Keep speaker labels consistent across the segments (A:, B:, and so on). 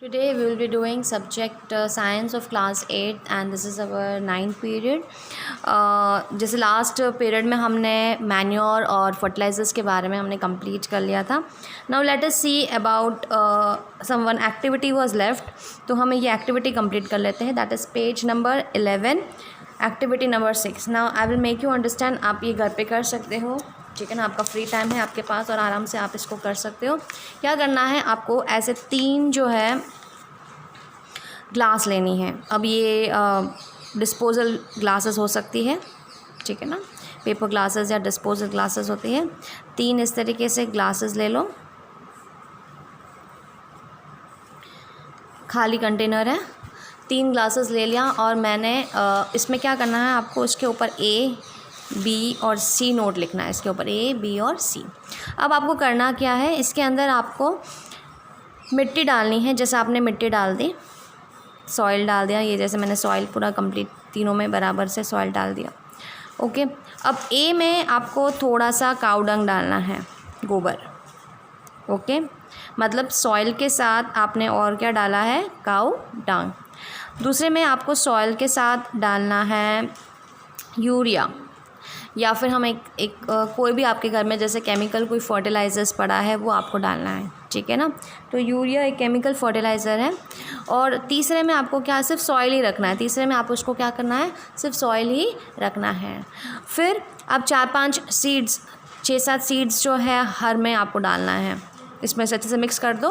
A: Today we will be doing subject science of class 8 and this is our 9th period. जैसे last period में हमने manure और fertilisers के बारे में हमने कंप्लीट कर लिया था. Now let us see about some one activity was left. तो हमें ये एक्टिविटी कंप्लीट कर लेते हैं. That is page number 11 activity number 6. Now I will make you understand. आप ये घर पे कर सकते हो, ठीक है ना. आपका फ्री टाइम है आपके पास और आराम से आप इसको कर सकते हो. क्या करना है आपको, ऐसे 3 जो है ग्लास लेनी है. अब ये डिस्पोजल ग्लासेस हो सकती है, ठीक है ना. पेपर ग्लासेस या डिस्पोजल ग्लासेस होती है. 3 इस तरीके से ग्लासेस ले लो. खाली कंटेनर है. 3 ग्लासेस ले लिया और मैंने इसमें क्या करना है आपको, इसके ऊपर ए बी और सी नोट लिखना है. इसके ऊपर ए बी और सी. अब आपको करना क्या है, इसके अंदर आपको मिट्टी डालनी है. जैसे आपने मिट्टी डाल दी, सॉइल डाल दिया. ये जैसे मैंने सॉइल पूरा कंप्लीट तीनों में बराबर से सॉइल डाल दिया. ओके. अब ए में आपको थोड़ा सा काऊ डंग डालना है, गोबर. ओके. मतलब सॉइल के साथ आपने और क्या डाला है, काऊ डंग. दूसरे में आपको सॉइल के साथ डालना है यूरिया, या फिर हम एक कोई भी आपके घर में जैसे केमिकल कोई फर्टिलाइज़र्स पड़ा है वो आपको डालना है, ठीक है ना. तो यूरिया एक केमिकल फर्टिलाइज़र है. और तीसरे में आपको क्या, सिर्फ सॉइल ही रखना है. तीसरे में आपको उसको क्या करना है, सिर्फ सॉइल ही रखना है. फिर आप 4-5 सीड्स, 6-7 सीड्स जो है हर में आपको डालना है. इसमें से अच्छे से मिक्स कर दो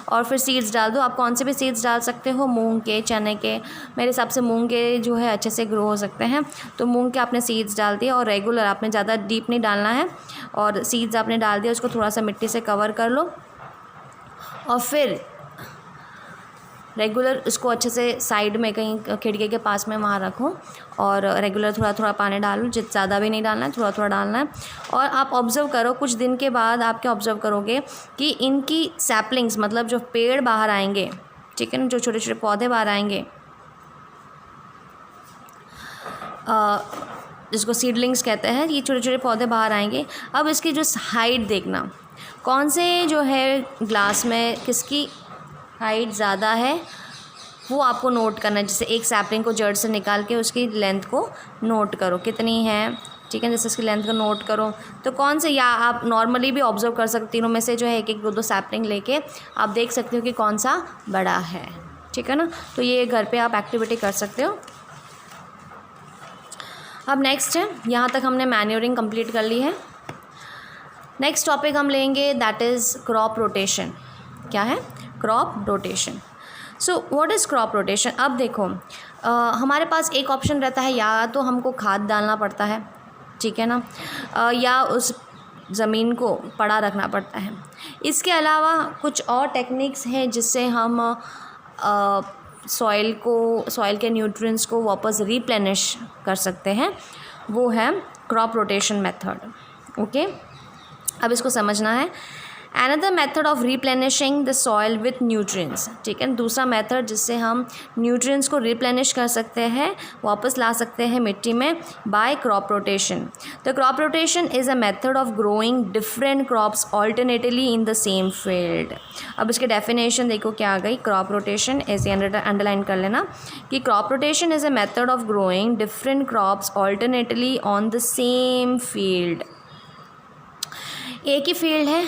A: और फिर सीड्स डाल दो. आप कौन से भी सीड्स डाल सकते हो, मूंग के, चने के. मेरे हिसाब से मूंग के जो है अच्छे से ग्रो हो सकते हैं. तो मूंग के आपने सीड्स डाल दिए और रेगुलर, आपने ज़्यादा डीप नहीं डालना है. और सीड्स आपने डाल दिया, उसको थोड़ा सा मिट्टी से कवर कर लो और फिर रेगुलर उसको अच्छे से साइड में कहीं खिड़की के पास में वहाँ रखो और रेगुलर थोड़ा थोड़ा पानी डालो. ज़्यादा भी नहीं डालना है, थोड़ा थोड़ा डालना है. और आप ऑब्ज़र्व करो, कुछ दिन के बाद आप क्या ऑब्ज़र्व करोगे कि इनकी सैपलिंग्स, मतलब जो पेड़ बाहर आएंगे, ठीक है ना, जो छोटे छोटे पौधे बाहर आएंगे, जिसको सीडलिंग्स कहते हैं, ये छोटे छोटे पौधे बाहर आएंगे. अब इसकी जो हाइट देखना, कौन से जो है ग्लास में किसकी हाइट ज़्यादा है वो आपको नोट करना है. जैसे एक सैपलिंग को जड़ से निकाल के उसकी लेंथ को नोट करो कितनी है, ठीक है. जैसे उसकी लेंथ को नोट करो तो कौन से, या आप नॉर्मली भी ऑब्जर्व कर सकते, तीनों में से जो है एक एक 2-2 सैपलिंग लेके आप देख सकते हो कि कौन सा बड़ा है, ठीक है ना. तो ये घर पे आप एक्टिविटी कर सकते हो. अब नेक्स्ट है, यहाँ तक हमने मैन्योरिंग कंप्लीट कर ली है. नेक्स्ट टॉपिक हम लेंगे, दैट इज़ क्रॉप रोटेशन. क्या है, crop rotation. So what is crop rotation. अब देखो, हमारे पास एक ऑप्शन रहता है, या तो हमको खाद डालना पड़ता है, ठीक है ना, या उस ज़मीन को पड़ा रखना पड़ता है. इसके अलावा कुछ और टेक्निक्स हैं जिससे हम सॉइल के न्यूट्रिएंट्स को वापस रिप्लेनिश कर सकते हैं. वो है क्रॉप रोटेशन मेथड. ओके. अब इसको समझना है. Another method of replenishing the soil with nutrients, ठीक है. दूसरा मेथड जिससे हम न्यूट्रिएंट्स को रिप्लेनिश कर सकते हैं, वापस ला सकते हैं मिट्टी में, by crop rotation. The crop rotation is a method of growing different crops alternately in the same field. अब इसके डेफिनेशन देखो क्या आ गई. क्रॉप रोटेशन ऐसे अंडरलाइन कर लेना कि crop rotation is a method of growing different crops alternately on the same field. एक ही फील्ड है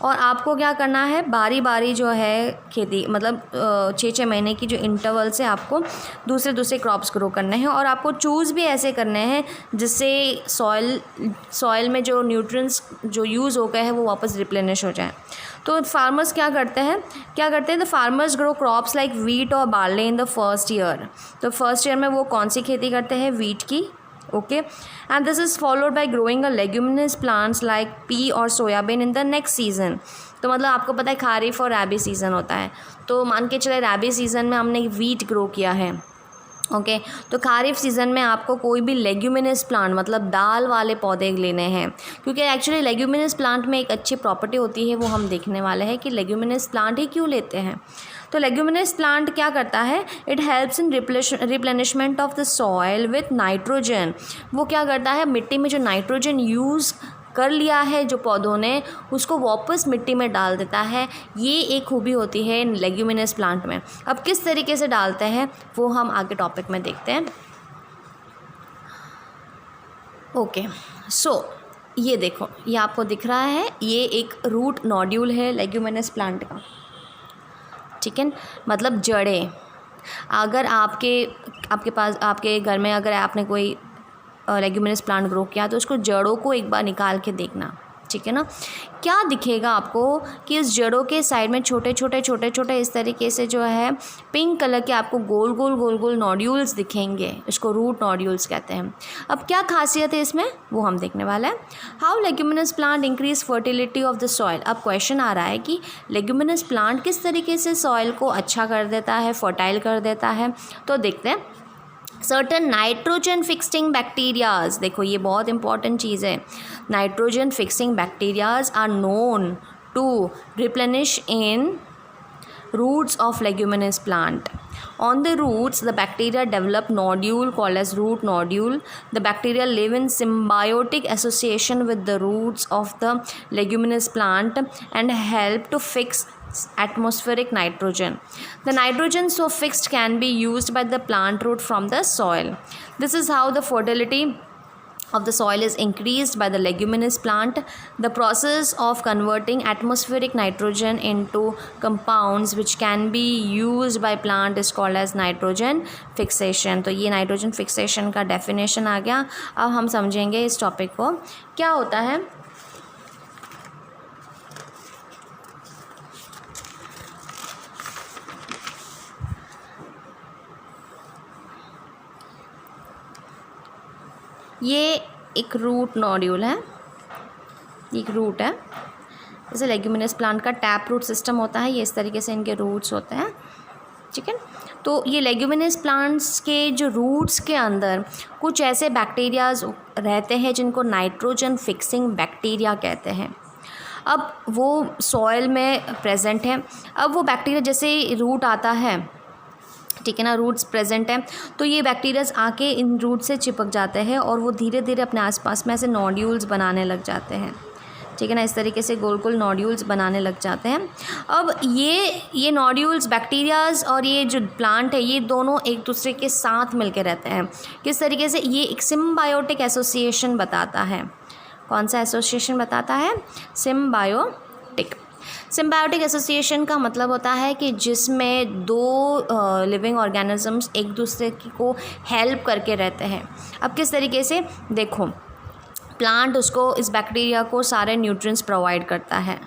A: और आपको क्या करना है, बारी बारी जो है खेती, मतलब 6-6 महीने की जो इंटरवल से आपको दूसरे क्रॉप्स ग्रो करने हैं. और आपको चूज़ भी ऐसे करने हैं जिससे सॉइल में जो न्यूट्रिएंट्स जो यूज़ हो गए हैं वो वापस रिप्लेनिश हो जाए. तो फार्मर्स क्या करते हैं, the farmers grow crops like wheat और barley in the first year. तो फर्स्ट ईयर में वो कौन सी खेती करते हैं, वीट की. Okay. And this is followed by growing a leguminous plants like pea और soybean in the next season. तो मतलब आपको पता है खारिफ और रबी सीज़न होता है. तो मान के चले रबी सीज़न में हमने वीट ग्रो किया है. ओके. तो खारिफ सीज़न में आपको कोई भी लेग्यूमिनस प्लांट, मतलब दाल वाले पौधे लेने हैं, क्योंकि एक्चुअली लेग्यूमिनस प्लांट में एक अच्छी प्रॉपर्टी होती है, वो हम देखने वाले हैं कि लेग्यूमिनस प्लांट ही क्यों लेते हैं. तो लेग्यूमिनस प्लांट क्या करता है, it helps in replenishment of the soil with nitrogen. वो क्या करता है, मिट्टी में जो नाइट्रोजन यूज़ कर लिया है जो पौधों ने, उसको वापस मिट्टी में डाल देता है। ये एक खूबी होती है लेग्यूमिनस प्लांट में। अब किस तरीके से डालते हैं वो हम आगे टॉपिक में देखते हैं। ओके, सो ये देखो, ये आपको दिख रहा है, ये एक रूट नोड्यूल है लेग्यूमिनस प्लांट का, ठीक है, मतलब जड़ें। अगर आपके पास, आपके घर में अगर आपने कोई लेग्यूमिनस प्लांट ग्रो किया तो उसको जड़ों को एक बार निकाल के देखना, ठीक है ना। क्या दिखेगा आपको कि इस जड़ों के साइड में छोटे छोटे इस तरीके से जो है पिंक कलर के आपको गोल गोल नोड्यूल्स दिखेंगे, इसको रूट नोड्यूल्स कहते हैं। अब क्या खासियत है इसमें वो हम देखने वाले हैं। How leguminous plant increase fertility of the soil. अब क्वेश्चन आ रहा है कि लेग्यूमिनस प्लांट किस तरीके से सॉइल को अच्छा कर देता है, फर्टाइल कर देता है। तो देखते हैं। सर्टन नाइट्रोजन फिक्सिंग बैक्टीरियाज, देखो ये बहुत इंपॉर्टेंट चीज़ है। Nitrogen fixing bacterias are known to replenish in roots of leguminous plant. On the roots, the bacteria develop nodule called as root nodule. The bacteria live in symbiotic association with the roots of the leguminous plant and help to fix atmospheric nitrogen. The nitrogen so fixed can be used by the plant root from the soil. This is how the fertility of the soil is increased by the leguminous plant. The process of converting atmospheric nitrogen into compounds which can be used by plant is called as nitrogen fixation. तो ये nitrogen fixation का definition आ गया। अब हम समझेंगे इस topic को क्या होता है। ये एक रूट नोड्यूल है, एक रूट है। जैसे लेग्यूमिनस प्लांट का टैप रूट सिस्टम होता है, ये इस तरीके से इनके रूट्स होते हैं, ठीक है। तो ये लेग्यूमिनस प्लांट्स के जो रूट्स के अंदर कुछ ऐसे बैक्टीरियाज रहते हैं जिनको नाइट्रोजन फिक्सिंग बैक्टीरिया कहते हैं। अब वो सॉइल में प्रेजेंट है। अब वो बैक्टीरिया जैसे रूट आता है, ठीक है ना, रूट्स प्रेजेंट हैं, तो ये बैक्टीरियाज आके इन रूट से चिपक जाते हैं और वो धीरे धीरे अपने आसपास में ऐसे नोड्यूल्स बनाने लग जाते हैं, ठीक है ना। इस तरीके से गोल गोल नोड्यूल्स बनाने लग जाते हैं। अब ये नोड्यूल्स बैक्टीरियाज और ये जो प्लांट है ये दोनों एक दूसरे के साथ मिलके रहते हैं। किस तरीके से, ये एक सिम्बायोटिक एसोसिएशन बताता है। कौन सा एसोसिएशन बताता है? सिम्बायोटिक। सिम्बायोटिक एसोसिएशन का मतलब होता है कि जिसमें दो लिविंग ऑर्गेनिजम्स एक दूसरे को हेल्प करके रहते हैं। अब किस तरीके से, देखो, प्लांट उसको, इस बैक्टीरिया को सारे न्यूट्रिएंट्स प्रोवाइड करता है।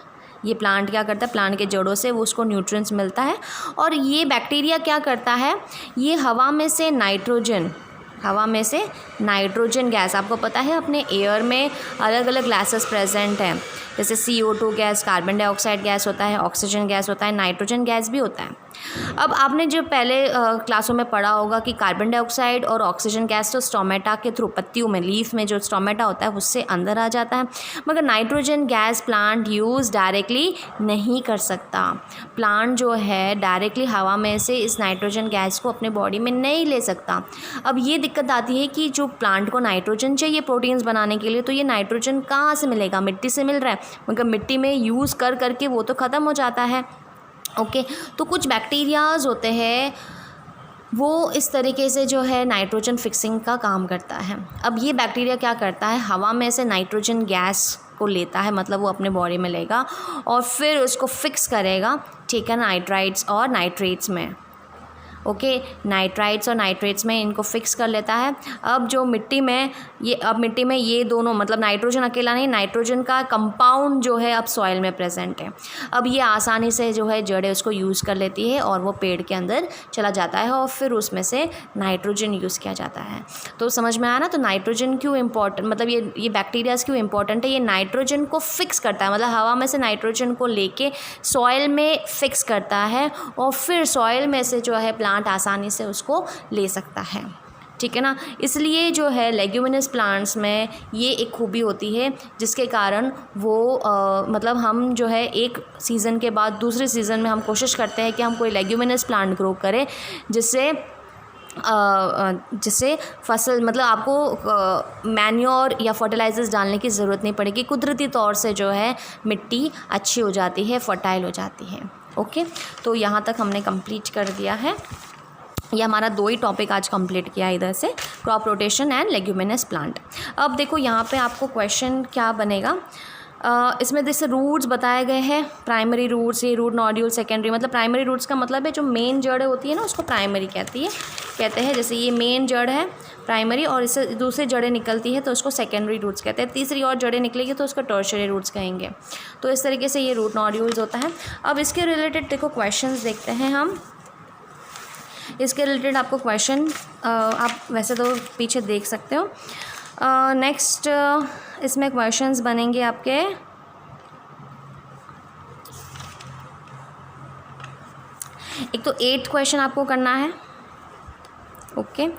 A: ये प्लांट क्या करता है, प्लांट के जड़ों से वो उसको न्यूट्रिएंट्स मिलता है। और ये बैक्टीरिया क्या करता है, ये हवा में से नाइट्रोजन गैस, आपको पता है अपने एयर में अलग अलग गैसेस प्रेजेंट हैं, जैसे CO2 gas, carbon dioxide gas होता है, ऑक्सीजन गैस होता है, नाइट्रोजन गैस भी होता है। अब आपने जो पहले क्लासों में पढ़ा होगा कि कार्बन डाइऑक्साइड और ऑक्सीजन गैस तो स्टोमेटा के थ्रू, पत्तियों में, लीफ में जो स्टोमेटा होता है उससे अंदर आ जाता है, मगर nitrogen gas plant use directly नहीं कर सकता। प्लांट जो है डायरेक्टली हवा में से इस नाइट्रोजन गैस को अपने बॉडी में नहीं ले सकता। अब ये दिक्कत आती है कि जो प्लांट को नाइट्रोजन चाहिए प्रोटीन्स बनाने के लिए, तो ये नाइट्रोजन कहाँ से मिलेगा? मिट्टी से मिल रहा है, मगर मिट्टी में यूज़ कर करके वो तो ख़त्म हो जाता है। ओके, तो कुछ बैक्टीरियाज होते हैं वो इस तरीके से जो है नाइट्रोजन फिक्सिंग का काम करता है। अब ये बैक्टीरिया क्या करता है, हवा में से नाइट्रोजन गैस को लेता है, मतलब वो अपने बॉडी में लेगा और फिर उसको फिक्स करेगा, ठीक है, नाइट्राइट्स और नाइट्रेट्स में। ओके, नाइट्राइट्स और नाइट्रेट्स में इनको फिक्स कर लेता है। अब जो मिट्टी में ये दोनों, मतलब नाइट्रोजन अकेला नहीं, नाइट्रोजन का कंपाउंड जो है अब सॉइल में प्रेजेंट है। अब ये आसानी से जो है जड़ें उसको यूज़ कर लेती है और वो पेड़ के अंदर चला जाता है और फिर उसमें से नाइट्रोजन यूज़ किया जाता है। तो समझ में आया ना? तो नाइट्रोजन क्यों इम्पॉर्टेंट, मतलब ये बैक्टीरियाज क्यों इम्पॉर्टेंट है? ये नाइट्रोजन को फिक्स करता है, मतलब हवा में से नाइट्रोजन को लेके सॉइल में फिक्स करता है और फिर सॉइल में से जो है प्लांट आसानी से उसको ले सकता है, ठीक है ना। इसलिए जो है लेग्यूमिनस प्लांट्स में ये एक खूबी होती है जिसके कारण वो मतलब हम जो है एक सीज़न के बाद दूसरे सीज़न में हम कोशिश करते हैं कि हम कोई लेग्यूमिनस प्लांट ग्रो करें जिससे जिससे फसल मतलब आपको मैन्योर या फर्टिलाइजर्स डालने की ज़रूरत नहीं पड़ेगी, कुदरती तौर से जो है मिट्टी अच्छी हो जाती है, फर्टाइल हो जाती है। ओके, तो यहाँ तक हमने कंप्लीट कर दिया है। ये हमारा 2 ही टॉपिक आज कंप्लीट किया इधर से, crop rotation and leguminous plant. अब देखो यहाँ पे आपको क्वेश्चन क्या बनेगा, इसमें जैसे रूट्स बताए गए हैं, प्राइमरी रूट्स, ये रूट नॉड्यूल, सेकेंडरी, मतलब प्राइमरी रूट्स का मतलब है जो मेन जड़ होती है ना उसको प्राइमरी कहते हैं। जैसे ये मेन जड़ है प्राइमरी और इससे दूसरी जड़ें निकलती है तो उसको सेकेंडरी रूट्स कहते हैं, तीसरी और जड़ें निकलेगी तो उसको टर्शियरी रूट्स कहेंगे। तो इस तरीके से ये रूट नॉड्यूल्स होता है। अब इसके रिलेटेड देखो क्वेश्चंस देखते हैं हम। इसके रिलेटेड आपको क्वेश्चन आप वैसे तो पीछे देख सकते हो। नेक्स्ट इसमें क्वेश्चंस बनेंगे आपके, एक तो 8 क्वेश्चन आपको करना है। Okay,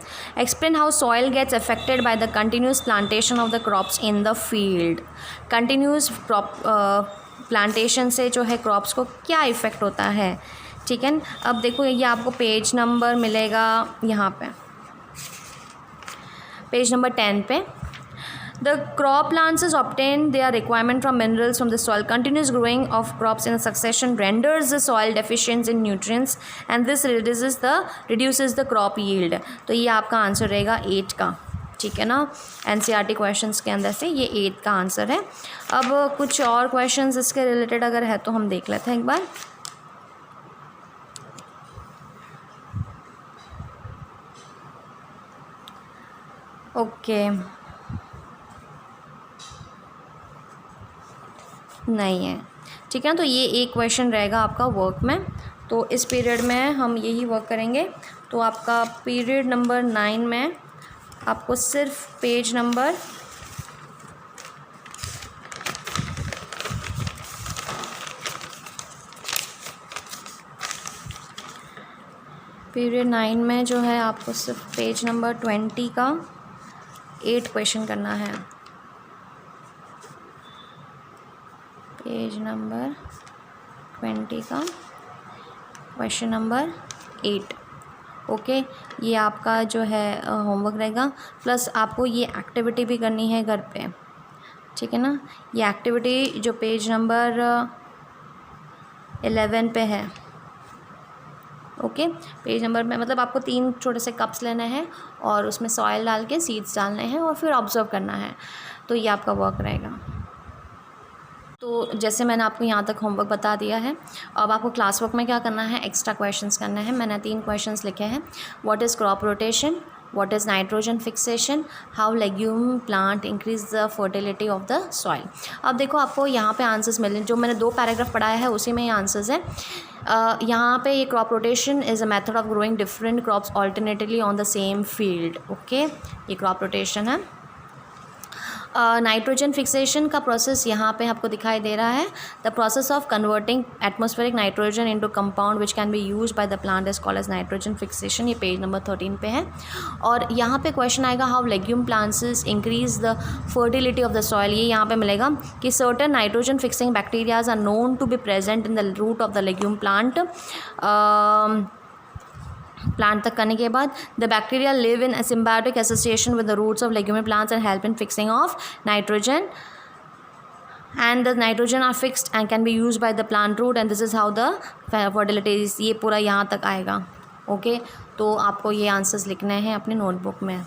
A: explain how soil gets affected by the continuous plantation of the crops in the field. Continuous crop plantation से जो है क्रॉप्स को क्या इफ़ेक्ट होता है, ठीक है। अब देखो ये आपको पेज नंबर मिलेगा यहाँ पे, पेज नंबर 10 पे। The crop plants obtain their requirement from minerals from the soil. Continuous growing of crops in succession renders the soil deficient in nutrients and this reduces the crop yield. तो ये आपका answer रहेगा 8 का, ठीक है ना। NCERT questions के अंदर से ये 8 का आंसर है। अब कुछ और क्वेश्चंस इसके रिलेटेड अगर है तो हम देख लेते हैं एक बार। ओके, नहीं है, ठीक है ना। तो ये एक क्वेश्चन रहेगा आपका वर्क में, तो इस पीरियड में हम यही वर्क करेंगे। तो आपका पीरियड नंबर 9 में आपको सिर्फ पेज नंबर पीरियड 9 में जो है आपको सिर्फ पेज नंबर 20 का 8 क्वेश्चन करना है। पेज नंबर 20 का क्वेश्चन नंबर 8। ओके, ये आपका जो है होमवर्क रहेगा, प्लस आपको ये एक्टिविटी भी करनी है घर पे, ठीक है ना। ये एक्टिविटी जो पेज नंबर 11 पे है। ओके, पेज नंबर में मतलब आपको 3 छोटे से कप्स लेने हैं और उसमें सॉइल डाल के सीड्स डालने हैं और फिर ऑब्जर्व करना है। तो ये आपका वर्क रहेगा। तो जैसे मैंने आपको यहाँ तक होमवर्क बता दिया है, अब आपको क्लास वर्क में क्या करना है, एक्स्ट्रा क्वेश्चंस करने हैं। मैंने 3 क्वेश्चंस लिखे हैं। What is crop rotation, what is nitrogen fixation, how legume plant increase the fertility of the soil. अब देखो आपको यहाँ पे आंसर्स मिले, जो मैंने 2 पैराग्राफ पढ़ाया है उसी में ये आंसर्स है। यहाँ पे ये crop rotation is a method of growing different crops alternatively on the same field. Okay, ये क्रॉप रोटेशन है। नाइट्रोजन फिक्सेशन का प्रोसेस यहाँ पे आपको दिखाई दे रहा है। The process of converting atmospheric nitrogen into compound which can be used by the plant is called as nitrogen fixation. ये पेज नंबर 13 पे है। और यहाँ पे क्वेश्चन आएगा how legume plants increase the fertility of the soil. ये यहाँ पे मिलेगा कि certain nitrogen fixing bacterias are known to be present in the root of the legume plant. Plant तक करने के बाद the bacteria live in symbiotic association with the roots of leguminous plants and help in fixing of nitrogen and the nitrogen are fixed and can be used by the plant root and this is how the fertility is. ये पूरा यहाँ तक आएगा। Okay, तो आपको ये answers लिखने हैं अपनी नोटबुक में।